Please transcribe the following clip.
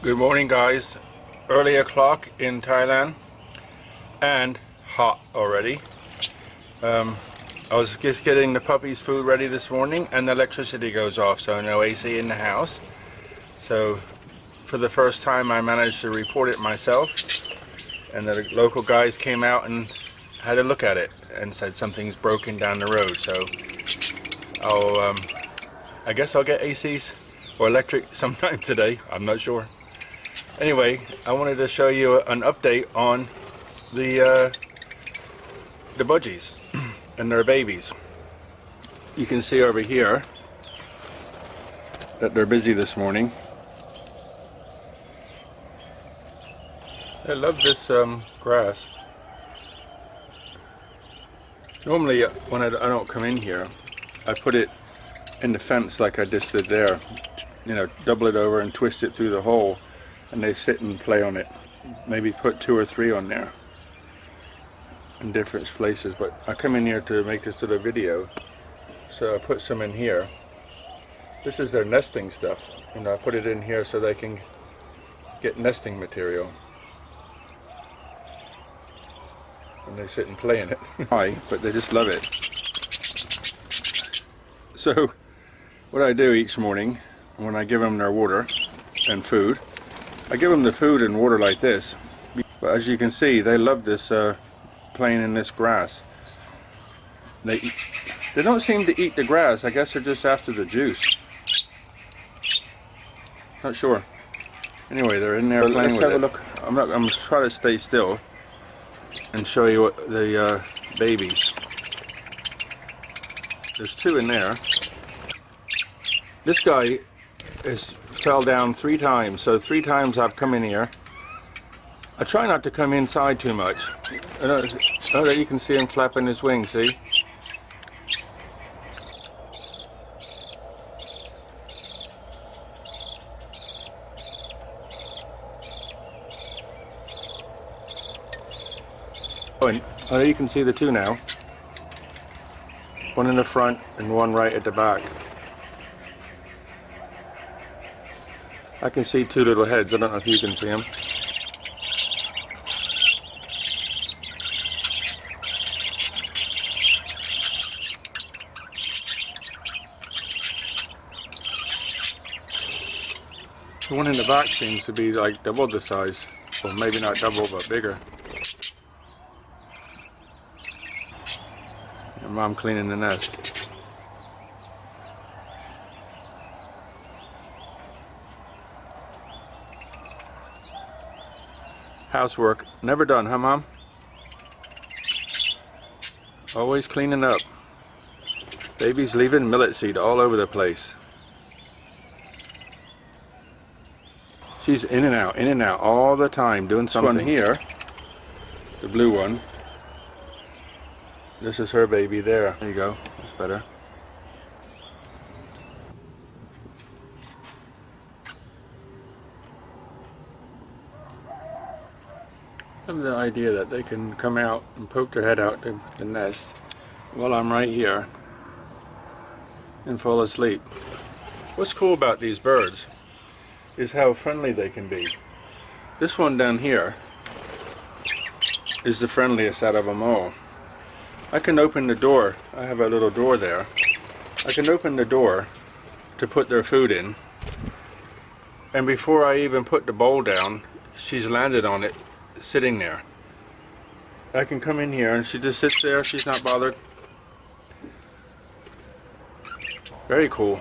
Good morning, guys. Early o'clock in Thailand and hot already. I was just getting the puppies food ready this morning and the electricity goes off, so no AC in the house. So for the first time I managed to report it myself, and the local guys came out and had a look at it and said something's broken down the road. So I guess I'll get ACs or electric sometime today. I'm not sure. Anyway, I wanted to show you an update on the Budgies and their babies. You can see over here that they're busy this morning. I love this grass. Normally when I don't come in here, I put it in the fence like I just did there. You know, double it over and twist it through the hole, and they sit and play on it. Maybe put 2 or 3 on there in different places, but I come in here to make this little video, so I put some in here. This is their nesting stuff, and I put it in here so they can get nesting material, and they sit and play in it. Why? But they just love it. So what I do each morning when I give them their water and food, I give them the food and water like this, but as you can see, they love this playing in this grass. They don't seem to eat the grass. I guess they're just after the juice. Not sure. Anyway, they're in there playing with it. Let's have a look. I'm going to try to stay still and show you what the babies. There's 2 in there. This guy fell down 3 times, so 3 times I've come in here. I try not to come inside too much. Oh, there you can see him flapping his wings, see? Oh, there you can see the 2 now. One in the front and one right at the back. I can see 2 little heads. I don't know if you can see them. The one in the back seems to be like double the size. Well, maybe not double, but bigger. And Mom cleaning the nest. Housework never done, huh, Mom? Always cleaning up. Baby's leaving millet seed all over the place. She's in and out all the time doing something. This one here, the blue one, this is her baby there. There you go, that's better. I have the idea that they can come out and poke their head out the nest while I'm right here and fall asleep. What's cool about these birds is how friendly they can be. This one down here is the friendliest out of them all. I can open the door. I have a little door there. I can open the door to put their food in, and before I even put the bowl down, she's landed on it, sitting there. I can come in here and she just sits there. She's not bothered. Very cool.